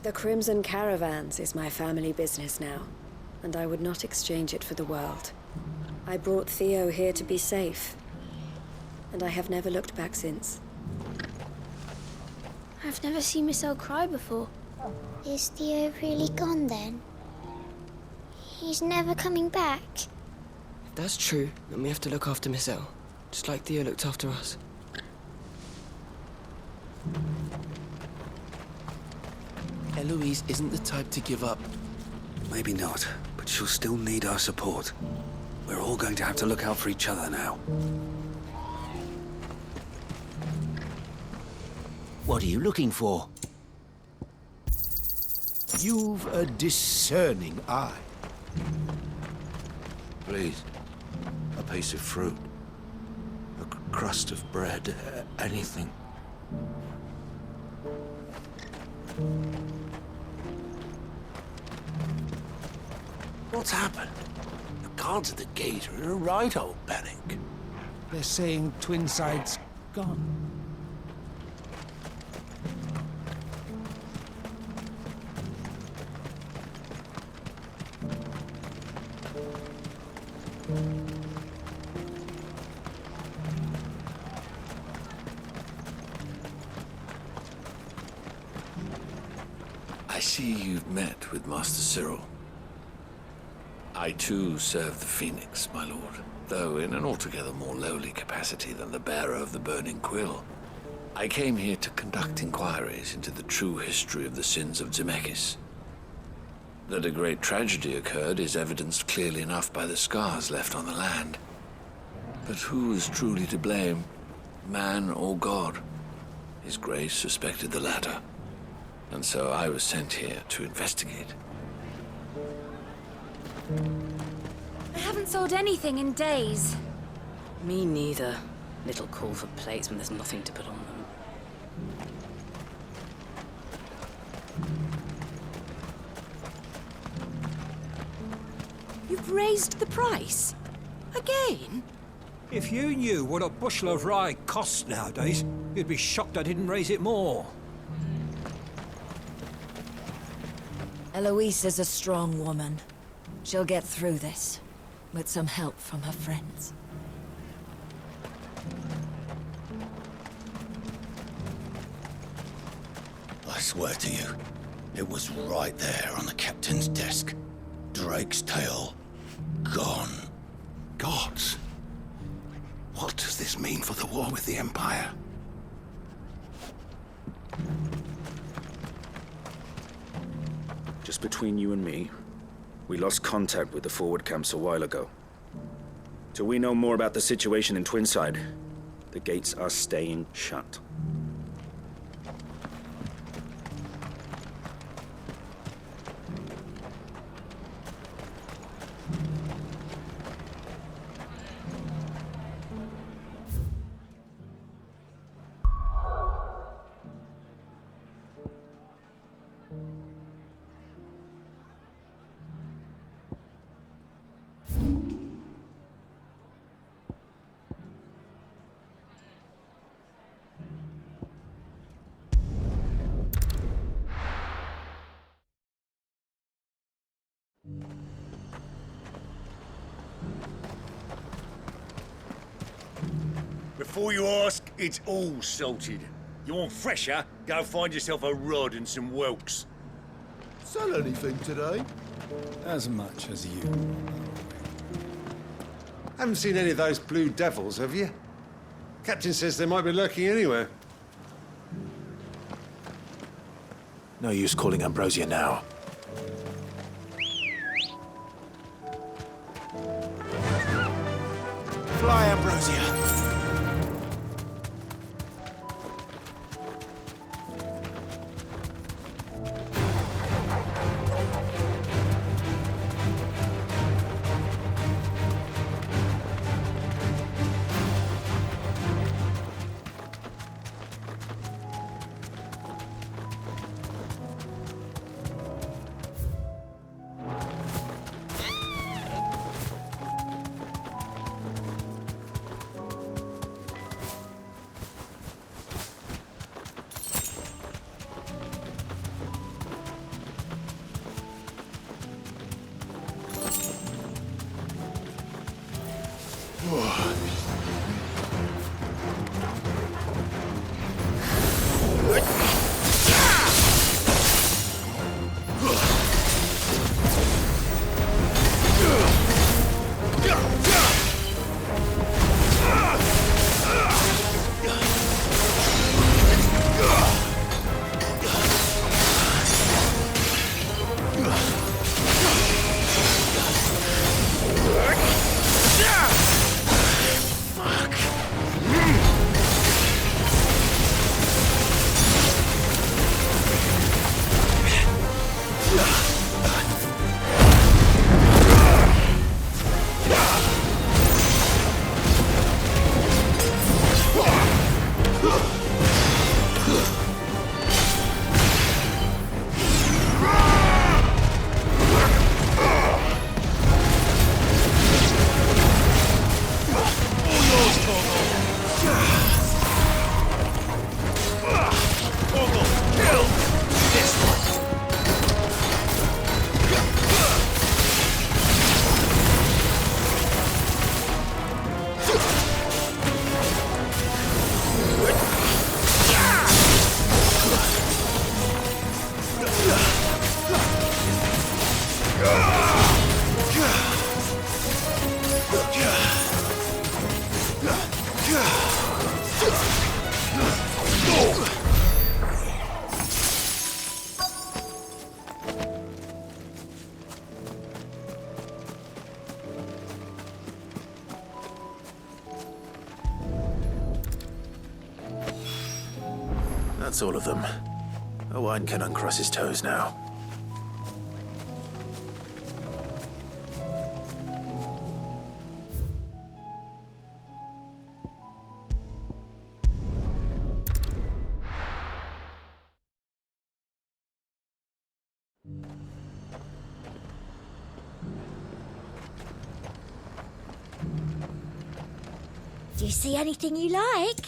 The Crimson Caravans is my family business now, and I would not exchange it for the world. I brought Theo here to be safe, and I have never looked back since. I've never seen Michelle cry before. Is Theo really gone then? He's never coming back? If that's true, then we have to look after Michelle, just like Theo looked after us. Eloise isn't the type to give up. Maybe not, but she'll still need our support. We're all going to have to look out for each other now. What are you looking for? You've a discerning eye. Please, a piece of fruit, a crust of bread, anything. What's happened? The guards at the gate are in a right old panic. They're saying Twinside's gone. I see you've met with Master Cyril. I too serve the Phoenix, my lord, though in an altogether more lowly capacity than the bearer of the Burning Quill. I came here to conduct inquiries into the true history of the sins of Zemeckis. That a great tragedy occurred is evidenced clearly enough by the scars left on the land. But who is truly to blame, man or God? His Grace suspected the latter, and so I was sent here to investigate. I haven't sold anything in days. Me neither. Little call for plates when there's nothing to put on them. You've raised the price? Again? If you knew what a bushel of rye costs nowadays, you'd be shocked I didn't raise it more. Eloise is a strong woman. She'll get through this, with some help from her friends. I swear to you, it was right there on the captain's desk. Drake's tail, gone. Gods! What does this mean for the war with the Empire? Just between you and me, we lost contact with the forward camps a while ago. Till we know more about the situation in Twinside, the gates are staying shut. Before you ask, it's all salted. You want fresher? Go find yourself a rod and some whelks. Sell anything today? As much as you. Haven't seen any of those blue devils, have you? Captain says they might be lurking anywhere. No use calling Ambrosia now. Fly, Ambrosia! That's all of them. Owain can uncross his toes now. Do you see anything you like?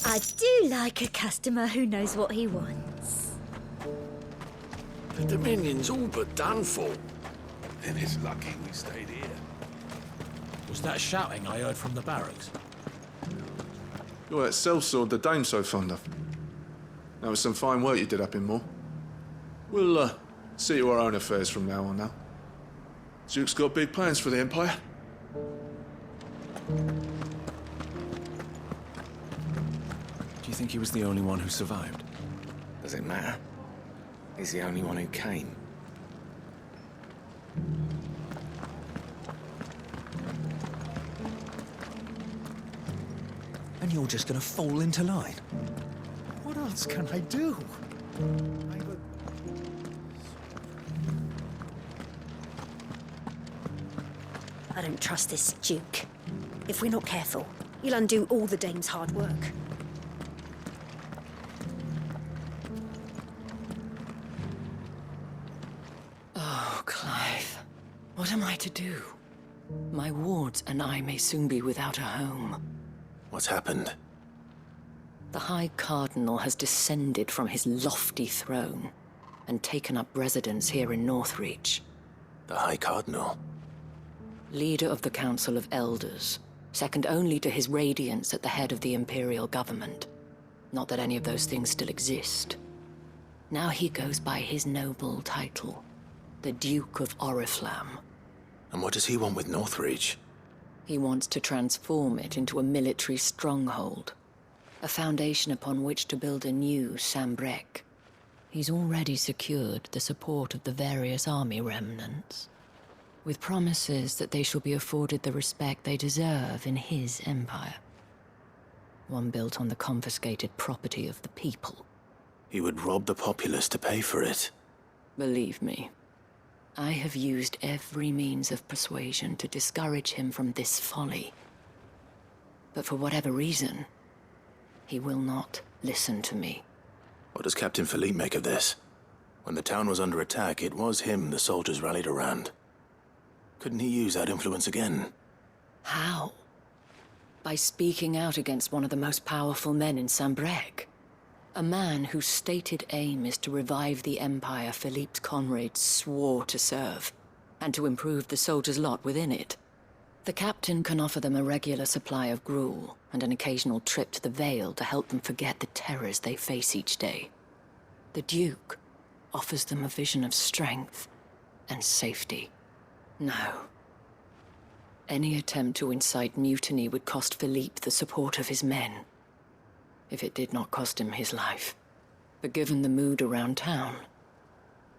I do like a customer who knows what he wants. The Dominion's all but done for. Then it's lucky we stayed here. Was that shouting I heard from the barracks? You're that sellsword the Dame's so fond of. That was some fine work you did up in Moor. We'll, see to our own affairs from now on now. Duke's got big plans for the Empire. Do you think he was the only one who survived? Does it matter? He's the only one who came. And you're just gonna fall into line? What else can I do? I don't trust this Duke. If we're not careful, he'll undo all the Dame's hard work. Oh, Clive. What am I to do? My wards and I may soon be without a home. What's happened? The High Cardinal has descended from his lofty throne and taken up residence here in Northreach. The High Cardinal? Leader of the Council of Elders, second only to his Radiance at the head of the Imperial government. Not that any of those things still exist. Now he goes by his noble title, the Duke of Oriflamme. And what does he want with Northreach? He wants to transform it into a military stronghold, a foundation upon which to build a new Sambrec. He's already secured the support of the various army remnants, with promises that they shall be afforded the respect they deserve in his empire. One built on the confiscated property of the people. He would rob the populace to pay for it. Believe me, I have used every means of persuasion to discourage him from this folly. But for whatever reason, he will not listen to me. What does Captain Philippe make of this? When the town was under attack, it was him the soldiers rallied around. Couldn't he use that influence again? How? By speaking out against one of the most powerful men in Sambrec. A man whose stated aim is to revive the empire Philippe's comrades swore to serve, and to improve the soldiers' lot within it. The captain can offer them a regular supply of gruel, and an occasional trip to the Vale to help them forget the terrors they face each day. The Duke offers them a vision of strength and safety. No. Any attempt to incite mutiny would cost Philippe the support of his men, if it did not cost him his life. But given the mood around town,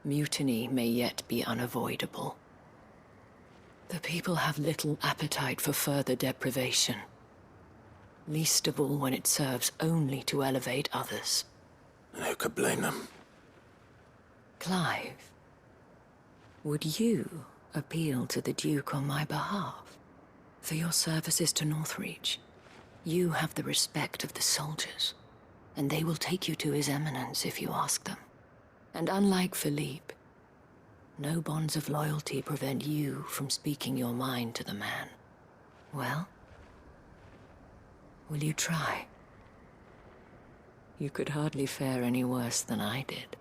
mutiny may yet be unavoidable. The people have little appetite for further deprivation, least of all when it serves only to elevate others. And who could blame them? Clive, would you appeal to the Duke on my behalf? For your services to Northreach, you have the respect of the soldiers, and they will take you to His Eminence if you ask them. And unlike Philippe, no bonds of loyalty prevent you from speaking your mind to the man. Well, will you try? You could hardly fare any worse than I did.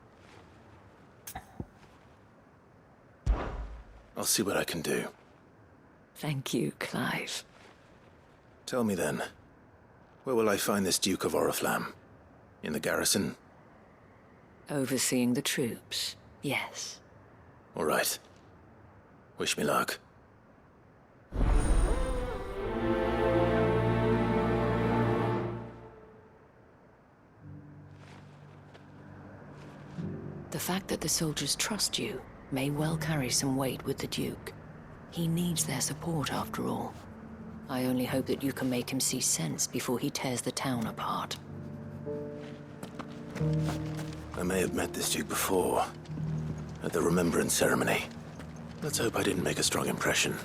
I'll see what I can do. Thank you, Clive. Tell me then, where will I find this Duke of Oriflamme? In the garrison? Overseeing the troops, yes. All right. Wish me luck. The fact that the soldiers trust you may well carry some weight with the Duke. He needs their support, after all. I only hope that you can make him see sense before he tears the town apart. I may have met this Duke before, at the Remembrance Ceremony. Let's hope I didn't make a strong impression.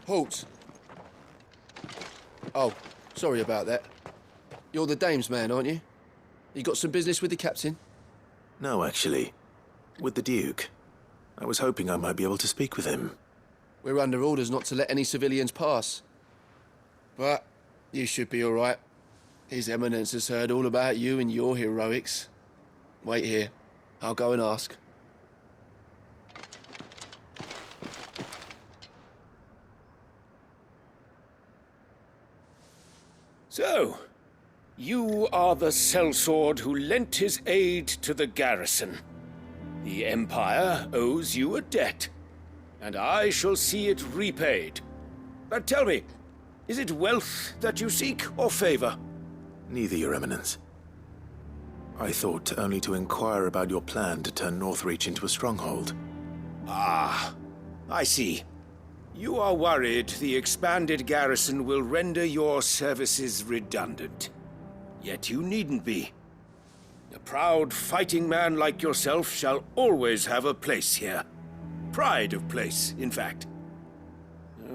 Halt! Oh, sorry about that. You're the dame's man, aren't you? You got some business with the captain? No, actually. With the Duke. I was hoping I might be able to speak with him. We're under orders not to let any civilians pass. But you should be all right. His Eminence has heard all about you and your heroics. Wait here. I'll go and ask. So, you are the sellsword who lent his aid to the garrison. The Empire owes you a debt, and I shall see it repaid. But tell me, is it wealth that you seek, or favor? Neither, Your Eminence. I thought only to inquire about your plan to turn Northreach into a stronghold. Ah, I see. You are worried the expanded garrison will render your services redundant. Yet you needn't be. A proud fighting man like yourself shall always have a place here. Pride of place, in fact.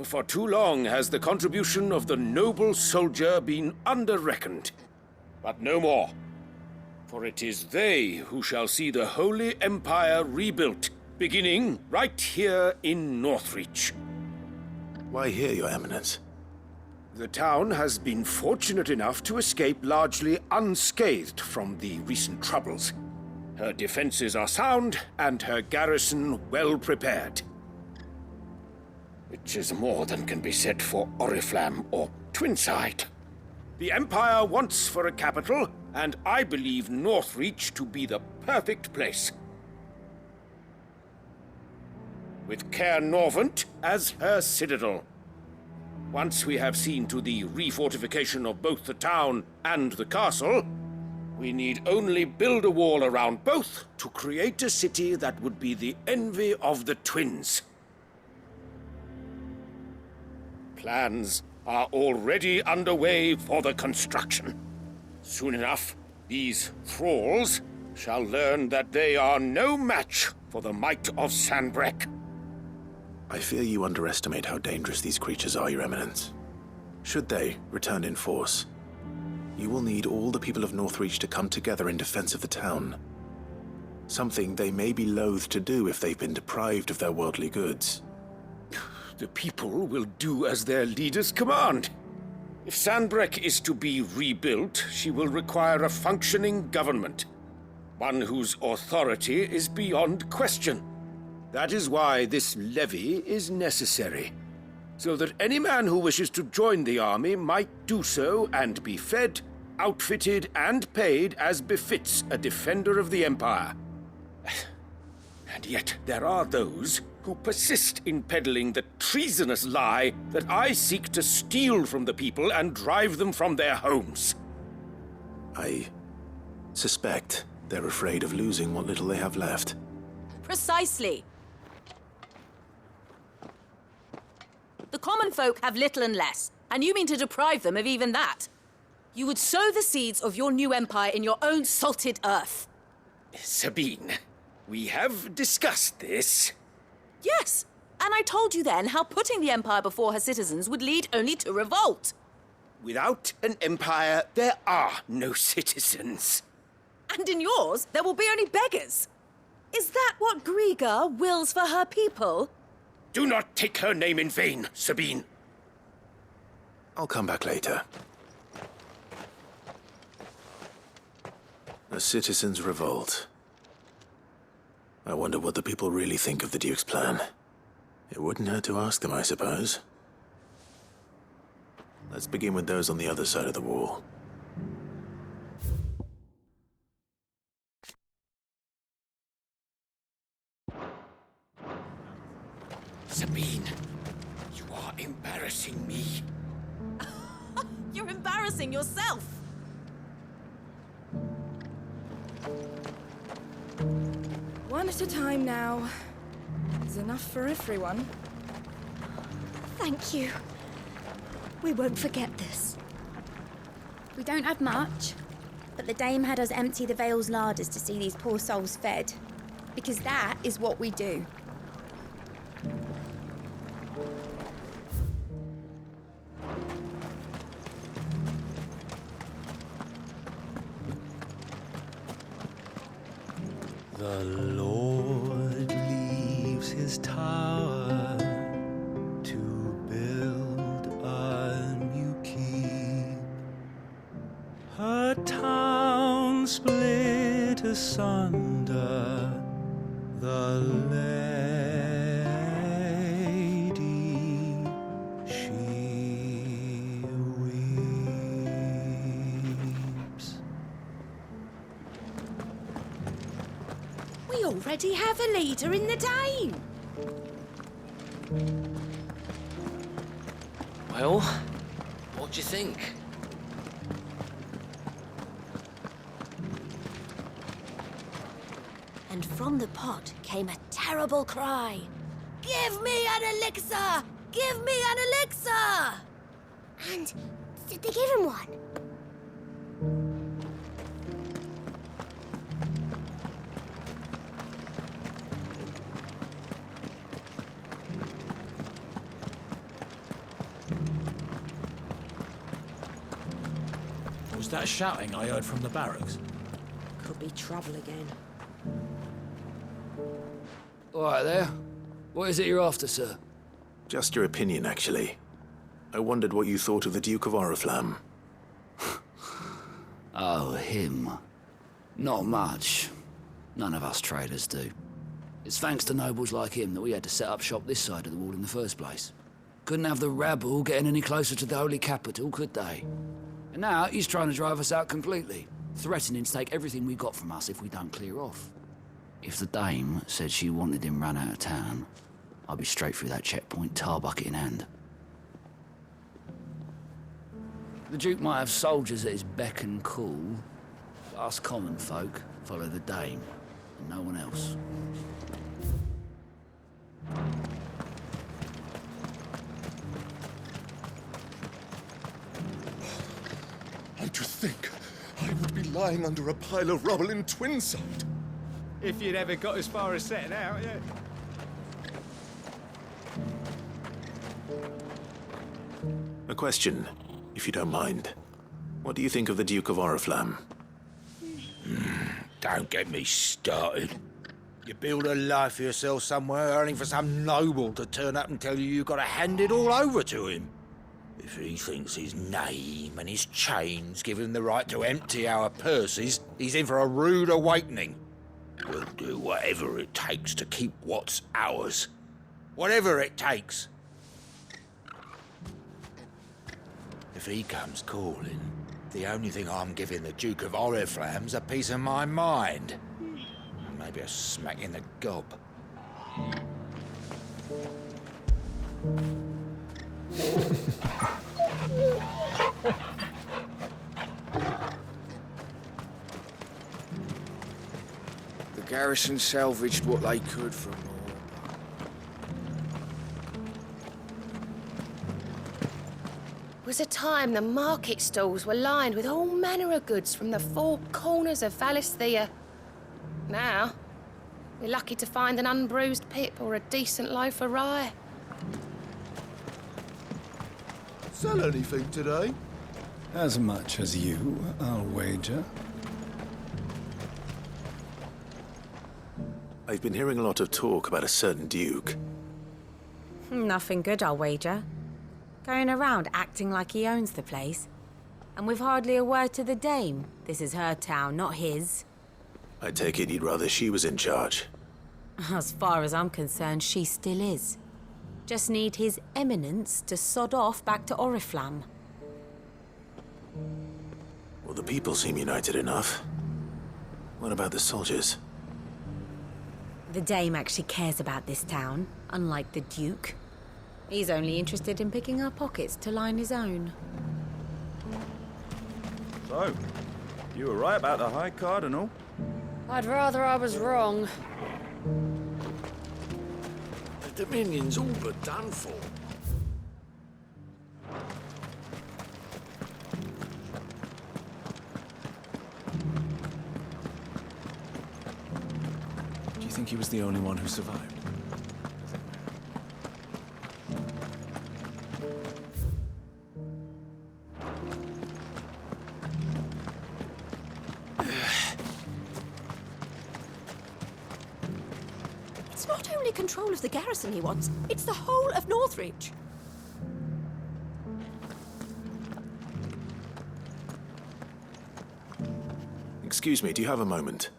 For too long has the contribution of the noble soldier been under-reckoned. But no more. For it is they who shall see the Holy Empire rebuilt, beginning right here in Northreach. Why here, Your Eminence? The town has been fortunate enough to escape largely unscathed from the recent troubles. Her defenses are sound, and her garrison well prepared. Which is more than can be said for Oriflamme or Twinside. The Empire wants for a capital, and I believe Northreach to be the perfect place. With Caer Norvent as her citadel. Once we have seen to the refortification of both the town and the castle, we need only build a wall around both to create a city that would be the envy of the twins. Plans are already underway for the construction. Soon enough, these thralls shall learn that they are no match for the might of Sanbreque. I fear you underestimate how dangerous these creatures are, Your Eminence. Should they return in force, you will need all the people of Northreach to come together in defense of the town. Something they may be loath to do if they've been deprived of their worldly goods. The people will do as their leaders command. If Sanbreque is to be rebuilt, she will require a functioning government. One whose authority is beyond question. That is why this levy is necessary, so that any man who wishes to join the army might do so and be fed, outfitted, and paid as befits a defender of the Empire. And yet there are those who persist in peddling the treasonous lie that I seek to steal from the people and drive them from their homes. I suspect they're afraid of losing what little they have left. Precisely. The common folk have little and less, and you mean to deprive them of even that. You would sow the seeds of your new empire in your own salted earth. Sabine, we have discussed this. Yes, and I told you then how putting the empire before her citizens would lead only to revolt. Without an empire, there are no citizens. And in yours, there will be only beggars. Is that what Griga wills for her people? Do not take her name in vain, Sabine. I'll come back later. A citizens' revolt. I wonder what the people really think of the Duke's plan. It wouldn't hurt to ask them, I suppose. Let's begin with those on the other side of the wall. Sabine, you are embarrassing me. You're embarrassing yourself. One at a time now. There's enough for everyone. Thank you. We won't forget this. We don't have much, but the Dame had us empty the Vale's larders to see these poor souls fed. Because that is what we do. The Lord leaves his tower to build a new keep. A town split asunder, the lady, she weeps. We already have a leader in the Dame. Well, what do you think? And from the pot came a terrible cry. Give me an elixir! Give me an elixir! And did they give him one? Was that shouting I heard from the barracks? Could be trouble again. All right there. What is it you're after, sir? Just your opinion, actually. I wondered what you thought of the Duke of Oriflamme. Oh, him. Not much. None of us traders do. It's thanks to nobles like him that we had to set up shop this side of the wall in the first place. Couldn't have the rabble getting any closer to the holy capital, could they? And now he's trying to drive us out completely, threatening to take everything we got from us if we don't clear off. If the Dame said she wanted him run out of town, I'd be straight through that checkpoint, tar bucket in hand. The Duke might have soldiers at his beck and call, but us common folk follow the Dame, and no one else. And to think I would be lying under a pile of rubble in Twinside. If you'd ever got as far as setting out, yeah. A question, if you don't mind. What do you think of the Duke of Oriflamme? Don't get me started. You build a life for yourself somewhere, earning for some noble to turn up and tell you you've got to hand it all over to him. If he thinks his name and his chains give him the right to empty our purses, he's in for a rude awakening. We'll do whatever it takes to keep what's ours. Whatever it takes. If he comes calling, the only thing I'm giving the Duke of Oriflamme's a piece of my mind. Maybe a smack in the gob. The garrison salvaged what they could from all. Was a time the market stalls were lined with all manner of goods from the four corners of Valisthea. Now, we're lucky to find an unbruised pip or a decent loaf of rye. Sell anything today? As much as you, I'll wager. I've been hearing a lot of talk about a certain duke. Nothing good, I'll wager. Going around acting like he owns the place. And with hardly a word to the Dame. This is her town, not his. I take it you'd rather she was in charge. As far as I'm concerned, she still is. Just need his eminence to sod off back to Oriflamme. Well, the people seem united enough. What about the soldiers? The Dame actually cares about this town, unlike the Duke. He's only interested in picking our pockets to line his own. So, you were right about the High Cardinal? I'd rather I was wrong. The Dominion's all but done for. Do you think he was the only one who survived? It's not only control of the garrison he wants, it's the whole of Northreach. Excuse me, do you have a moment?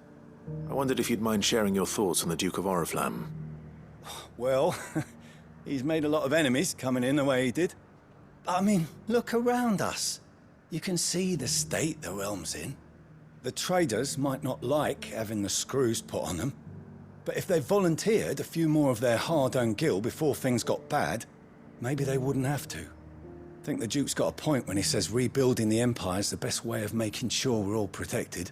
I wondered if you'd mind sharing your thoughts on the Duke of Oriflamme. Well, he's made a lot of enemies coming in the way he did. But I mean, look around us. You can see the state the realm's in. The traders might not like having the screws put on them, but if they volunteered a few more of their hard-earned gil before things got bad, maybe they wouldn't have to. I think the Duke's got a point when he says rebuilding the Empire's the best way of making sure we're all protected.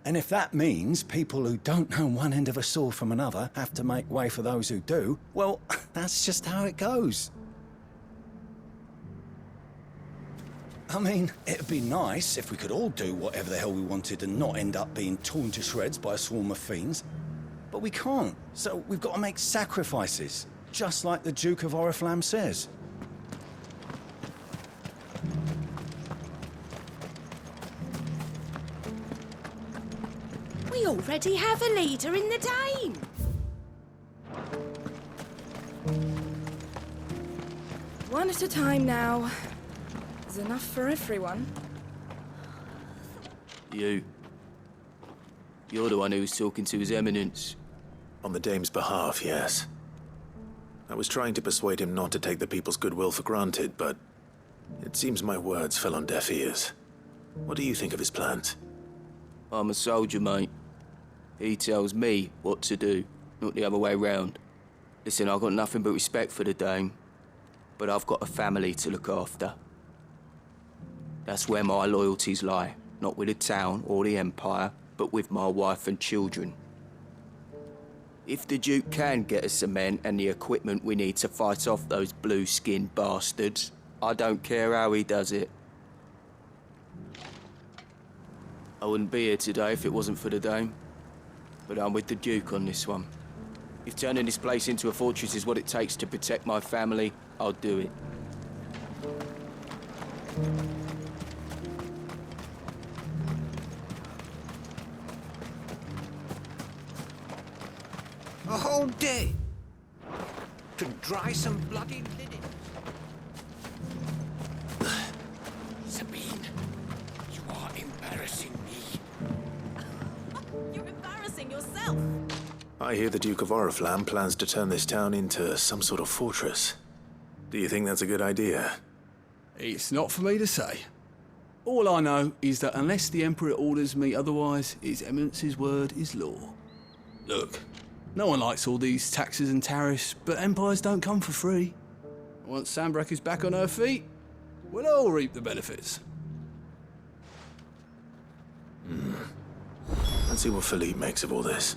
And if that means people who don't know one end of a sword from another have to make way for those who do, well, that's just how it goes. I mean, it'd be nice if we could all do whatever the hell we wanted and not end up being torn to shreds by a swarm of fiends. But we can't, so we've got to make sacrifices, just like the Duke of Oriflamme says. We already have a leader in the Dame. One at a time now. There's enough for everyone. You're the one who was talking to His Eminence. On the Dame's behalf, yes. I was trying to persuade him not to take the people's goodwill for granted, but it seems my words fell on deaf ears. What do you think of his plans? I'm a soldier, mate. He tells me what to do, not the other way round. Listen, I've got nothing but respect for the Dame, but I've got a family to look after. That's where my loyalties lie, not with the town or the Empire, but with my wife and children. If the Duke can get us the men and the equipment we need to fight off those blue-skinned bastards, I don't care how he does it. I wouldn't be here today if it wasn't for the Dame, but I'm with the Duke on this one. If turning this place into a fortress is what it takes to protect my family, I'll do it. A whole day to dry some bloody linen. Sabine, you are embarrassing me. You're embarrassing yourself. I hear the Duke of Oriflamme plans to turn this town into some sort of fortress. Do you think that's a good idea? It's not for me to say. All I know is that unless the Emperor orders me otherwise, His Eminence's word is law. Look, no one likes all these taxes and tariffs, but empires don't come for free. Once Sanbreque is back on her feet, we'll all reap the benefits. Let's see what Philippe makes of all this.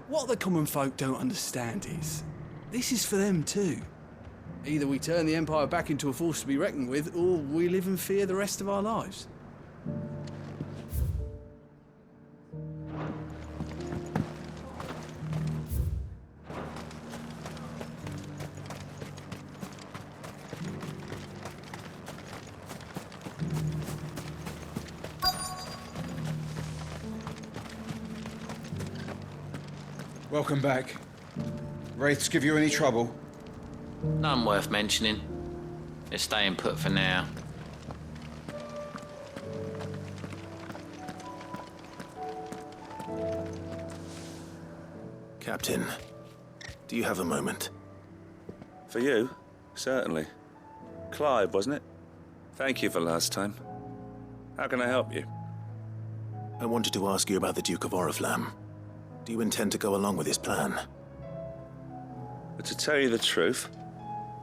What the common folk don't understand is, this is for them too. Either we turn the Empire back into a force to be reckoned with, or we live in fear the rest of our lives. Welcome back. Wraiths give you any trouble? None worth mentioning. They're staying put for now. Captain, do you have a moment? For you? Certainly. Clive, wasn't it? Thank you for last time. How can I help you? I wanted to ask you about the Duke of Oriflamme. Do you intend to go along with his plan? But to tell you the truth,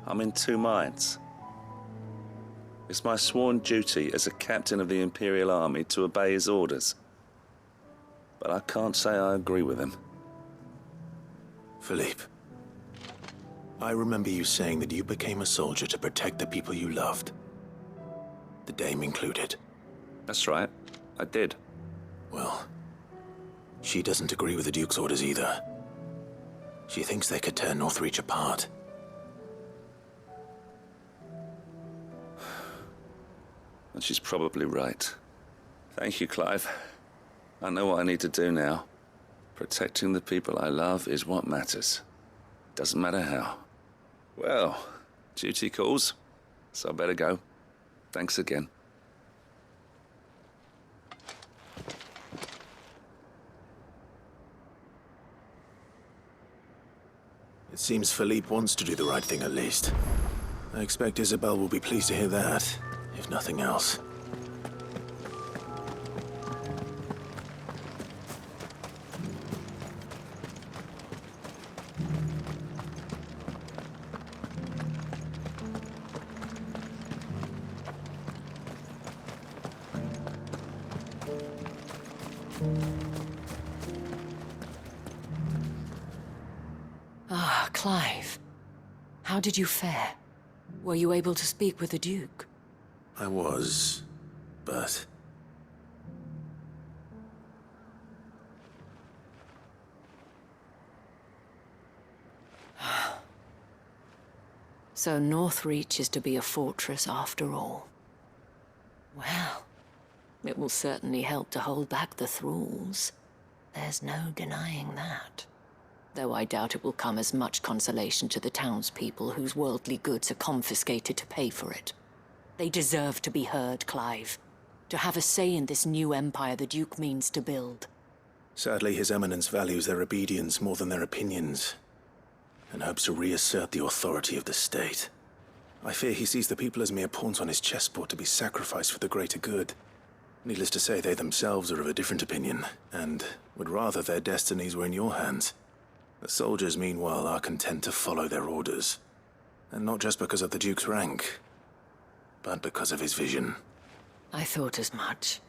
I'm in two minds. It's my sworn duty as a captain of the Imperial Army to obey his orders. But I can't say I agree with him. Philippe, I remember you saying that you became a soldier to protect the people you loved. The Dame included. That's right, I did. Well, she doesn't agree with the Duke's orders either. She thinks they could tear Northreach apart. And she's probably right. Thank you, Clive. I know what I need to do now. Protecting the people I love is what matters. Doesn't matter how. Well, duty calls, so I better go. Thanks again. It seems Philippe wants to do the right thing at least. I expect Isabel will be pleased to hear that, if nothing else. Ah, Clive. How did you fare? Were you able to speak with the Duke? I was, but... So Northreach is to be a fortress after all. Well, it will certainly help to hold back the thralls. There's no denying that. Though I doubt it will come as much consolation to the townspeople whose worldly goods are confiscated to pay for it. They deserve to be heard, Clive. To have a say in this new empire the Duke means to build. Sadly, His Eminence values their obedience more than their opinions, and hopes to reassert the authority of the state. I fear he sees the people as mere pawns on his chessboard to be sacrificed for the greater good. Needless to say, they themselves are of a different opinion, and would rather their destinies were in your hands. The soldiers, meanwhile, are content to follow their orders. And not just because of the Duke's rank, but because of his vision. I thought as much.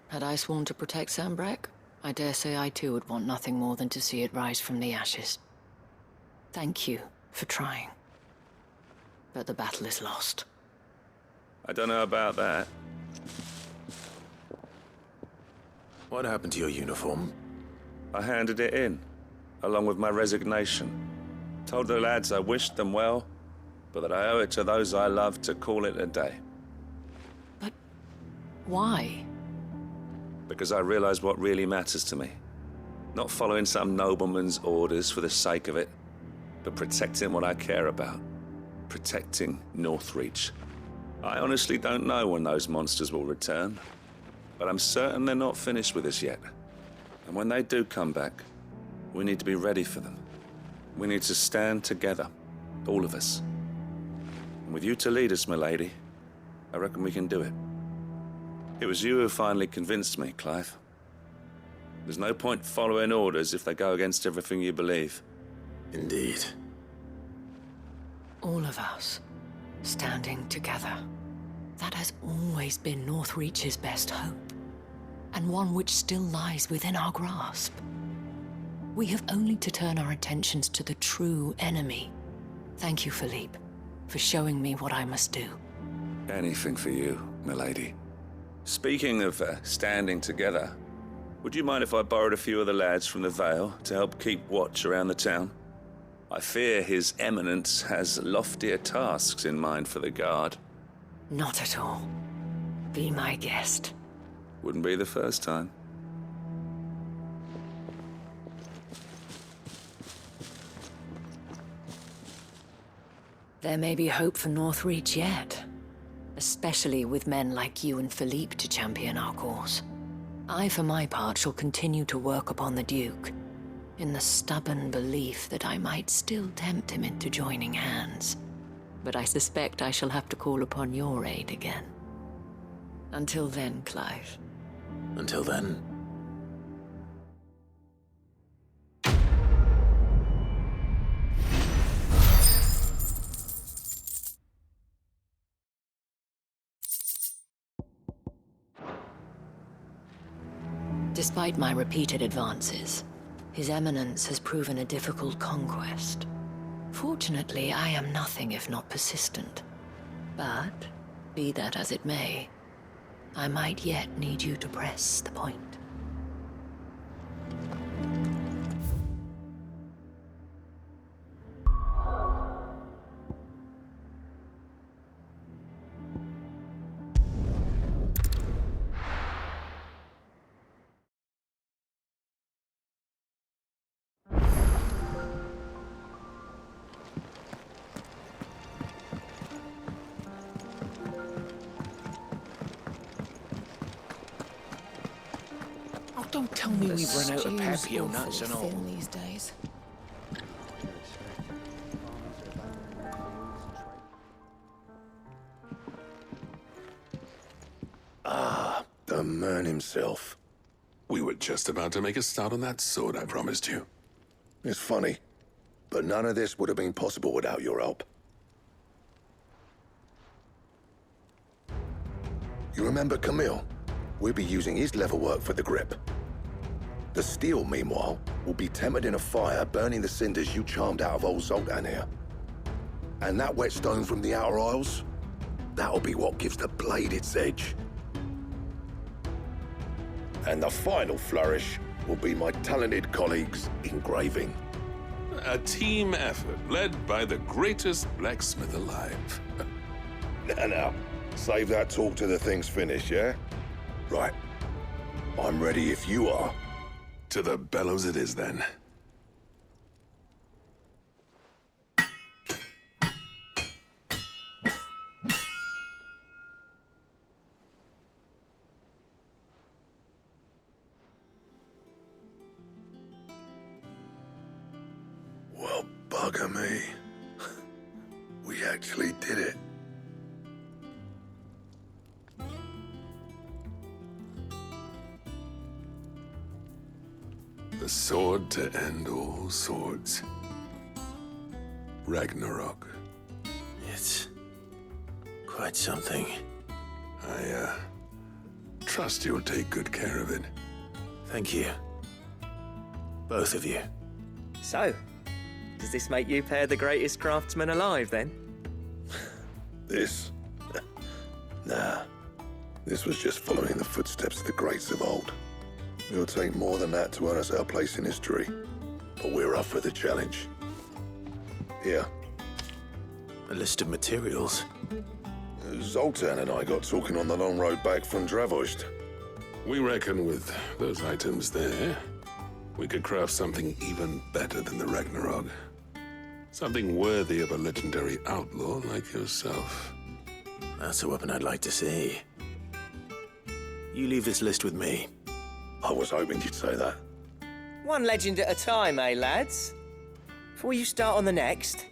Had I sworn to protect Sanbreque, I dare say I too would want nothing more than to see it rise from the ashes. Thank you for trying. But the battle is lost. I don't know about that. What happened to your uniform? I handed it in, along with my resignation. Told the lads I wished them well, but that I owe it to those I love to call it a day. But why? Because I realize what really matters to me. Not following some nobleman's orders for the sake of it, but protecting what I care about. Protecting Northreach. I honestly don't know when those monsters will return, but I'm certain they're not finished with us yet. And when they do come back, we need to be ready for them. We need to stand together, all of us. And with you to lead us, milady, I reckon we can do it. It was you who finally convinced me, Clive. There's no point following orders if they go against everything you believe. Indeed. All of us, standing together. That has always been Northreach's best hope, and one which still lies within our grasp. We have only to turn our attentions to the true enemy. Thank you, Philippe, for showing me what I must do. Anything for you, milady. Speaking of standing together, would you mind if I borrowed a few of the lads from the Vale to help keep watch around the town? I fear His Eminence has loftier tasks in mind for the guard. Not at all. Be my guest. Wouldn't be the first time. There may be hope for Northreach yet. Especially with men like you and Philippe to champion our cause. I, for my part, shall continue to work upon the Duke, in the stubborn belief that I might still tempt him into joining hands. But I suspect I shall have to call upon your aid again. Until then, Clive. Until then? Despite my repeated advances, His Eminence has proven a difficult conquest. Fortunately, I am nothing if not persistent. But, be that as it may, I might yet need you to press the point. Don't tell me we've run out of papio nuts and all. These days. Ah, the man himself. We were just about to make a start on that sword I promised you. It's funny, but none of this would have been possible without your help. You remember Camille? We'll be using his leatherwork for the grip. The steel, meanwhile, will be tempered in a fire, burning the cinders you charmed out of old Zoltan here. And that whetstone from the Outer Isles, that'll be what gives the blade its edge. And the final flourish will be my talented colleagues' engraving. A team effort led by the greatest blacksmith alive. Now, save that talk till the thing's finished, yeah? Right. I'm ready if you are. To the bellows it is, then. Well, bugger me. We actually did it. The sword to end all swords. Ragnarok. It's quite something. I trust you'll take good care of it. Thank you. Both of you. So, does this make you pair the greatest craftsman alive, then? This? Nah. This was just following the footsteps of the greats of old. It'll take more than that to earn us our place in history. But we're up for the challenge. Here. A list of materials. Zoltan and I got talking on the long road back from Dravoist. We reckon with those items there, we could craft something even better than the Ragnarok. Something worthy of a legendary outlaw like yourself. That's a weapon I'd like to see. You leave this list with me. I was hoping you'd say that. One legend at a time, eh, lads? Before you start on the next,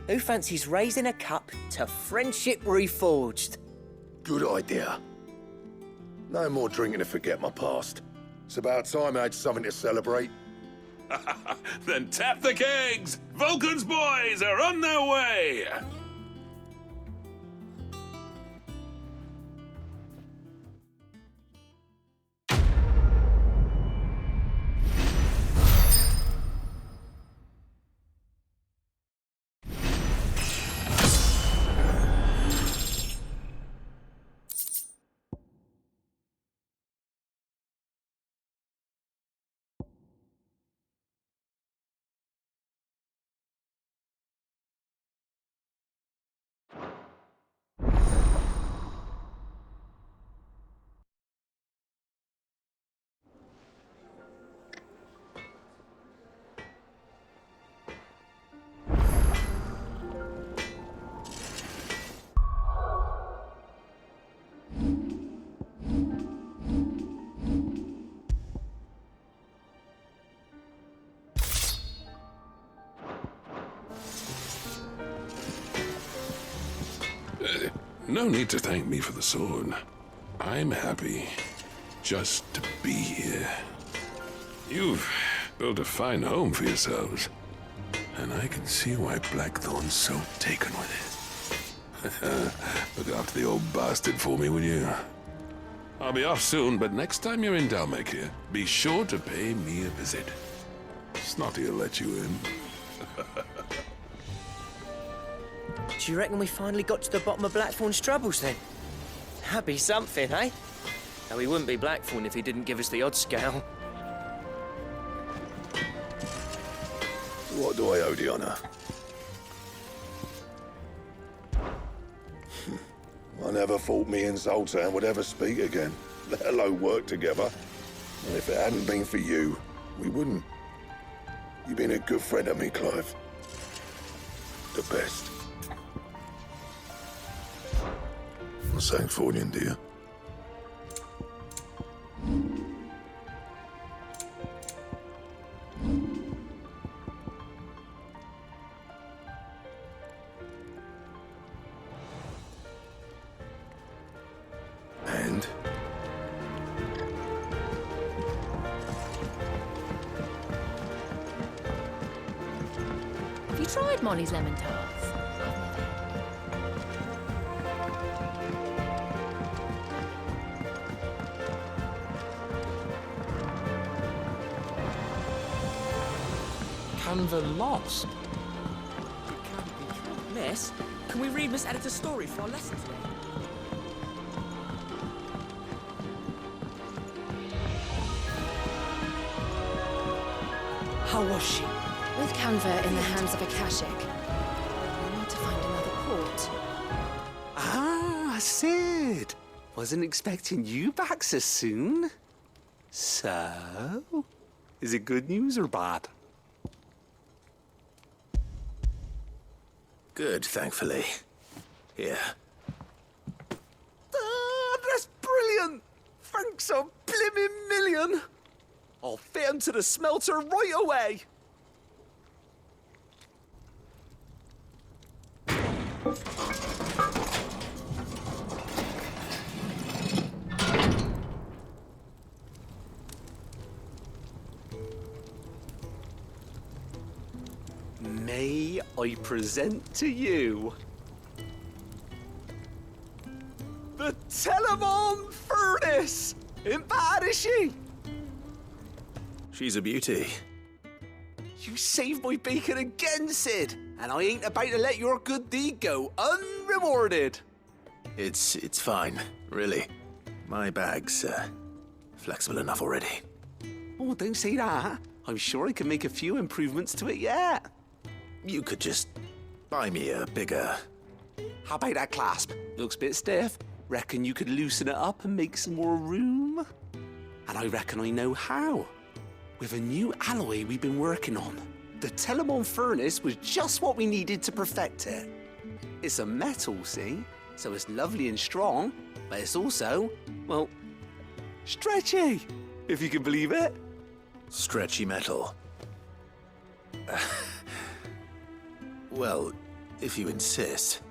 who fancies raising a cup to friendship reforged? Good idea. No more drinking to forget my past. It's about time I had something to celebrate. Then tap the kegs! Vulcan's boys are on their way! No need to thank me for the sword. I'm happy just to be here. You've built a fine home for yourselves, and I can see why Blackthorn's so taken with it. Look after the old bastard for me, will you? I'll be off soon, but next time you're in Dalmacia, be sure to pay me a visit. Snotty will let you in. Do you reckon we finally got to the bottom of Blackthorn's troubles then? That'd be something, eh? Though he wouldn't be Blackthorn if he didn't give us the odd scale. What do I owe the honour? I never thought me and Zoltan would ever speak again, let alone work together. And if it hadn't been for you, we wouldn't. You've been a good friend of me, Clive. The best. I'm saying for you, dear. And? Have you tried Molly's lemon tarts? Canva lost. Miss, can we read Miss Editor's story for our lesson today? How was she? With Canva in the hands of Akashic, we need to find another port. Ah, Sid. Wasn't expecting you back so soon. So, is it good news or bad? Good, thankfully. Here. Ah, that's brilliant! Thanks a blimmin' million! I'll fit 'em to the smelter right away! May I present to you the Telemon Furnace! Ain't bad, is she? She's a beauty. You saved my bacon again, Sid, and I ain't about to let your good deed go unrewarded. It's fine, really. My bag's flexible enough already. Oh, don't say that. I'm sure I can make a few improvements to it yet. You could just buy me a bigger... How about that clasp? Looks a bit stiff. Reckon you could loosen it up and make some more room? And I reckon I know how. With a new alloy we've been working on. The Telemon Furnace was just what we needed to perfect it. It's a metal, see? So it's lovely and strong, but it's also, well, stretchy, if you can believe it. Stretchy metal. Well, if you insist.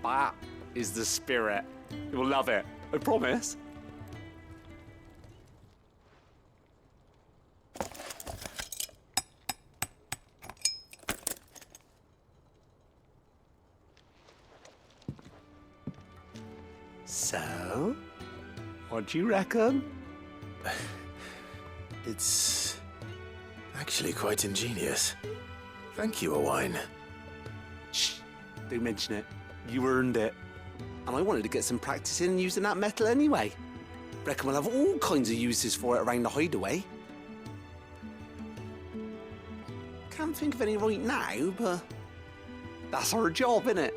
That is the spirit. You'll love it, I promise. So, what do you reckon? It's actually quite ingenious. Thank you, Owain. Shh, don't mention it. You earned it. And I wanted to get some practice in using that metal anyway. Reckon we'll have all kinds of uses for it around the hideaway. Can't think of any right now, but that's our job, innit?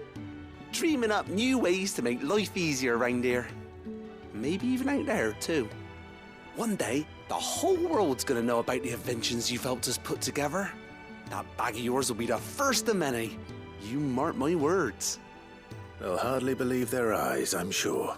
Dreaming up new ways to make life easier around here. Maybe even out there, too. One day, the whole world's gonna know about the inventions you've helped us put together. That bag of yours will be the first of many. You mark my words. They'll hardly believe their eyes, I'm sure.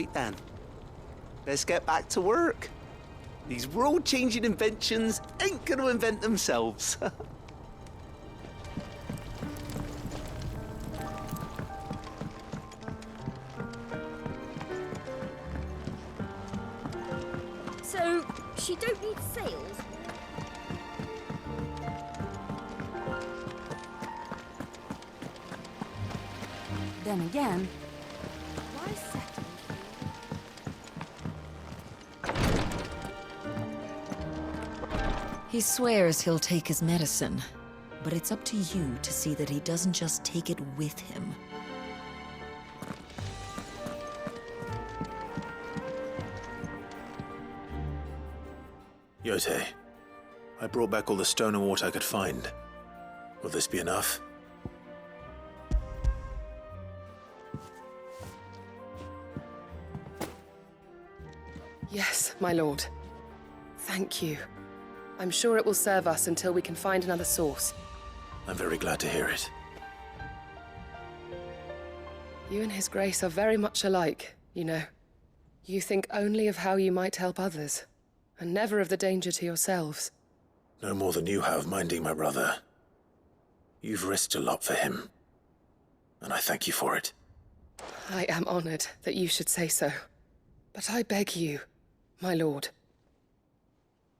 Right then. Let's get back to work. These world-changing inventions ain't gonna invent themselves. So, she don't need sails? Then again, Why settle? He swears he'll take his medicine, but it's up to you to see that he doesn't just take it with him. Yote, I brought back all the stone and water I could find. Will this be enough? Yes, my lord. Thank you. I'm sure it will serve us until we can find another source. I'm very glad to hear it. You and His Grace are very much alike, you know. You think only of how you might help others, and never of the danger to yourselves. No more than you have minding my brother. You've risked a lot for him, and I thank you for it. I am honored that you should say so. But I beg you, my lord,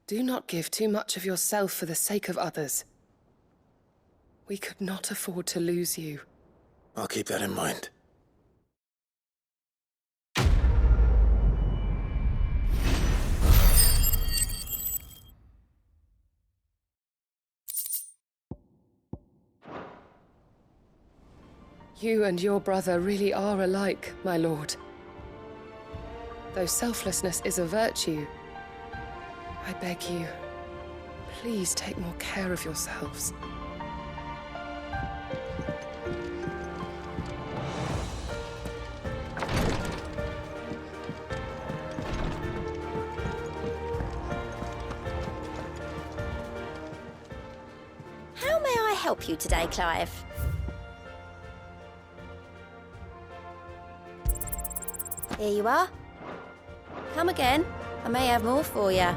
do not give too much of yourself for the sake of others. We could not afford to lose you. I'll keep that in mind. You and your brother really are alike, my lord. Though selflessness is a virtue, I beg you, please take more care of yourselves. How may I help you today, Clive? Here you are. Come again. I may have more for you.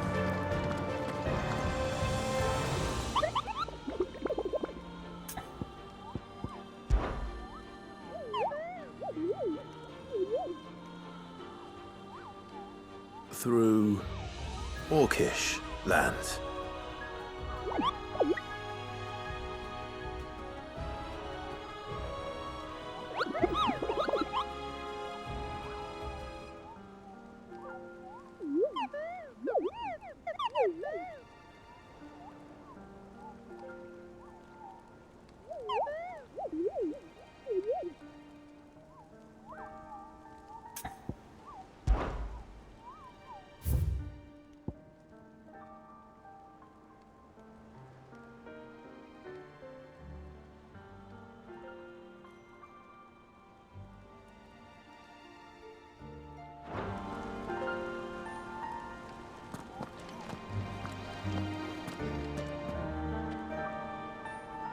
Through Orcish lands.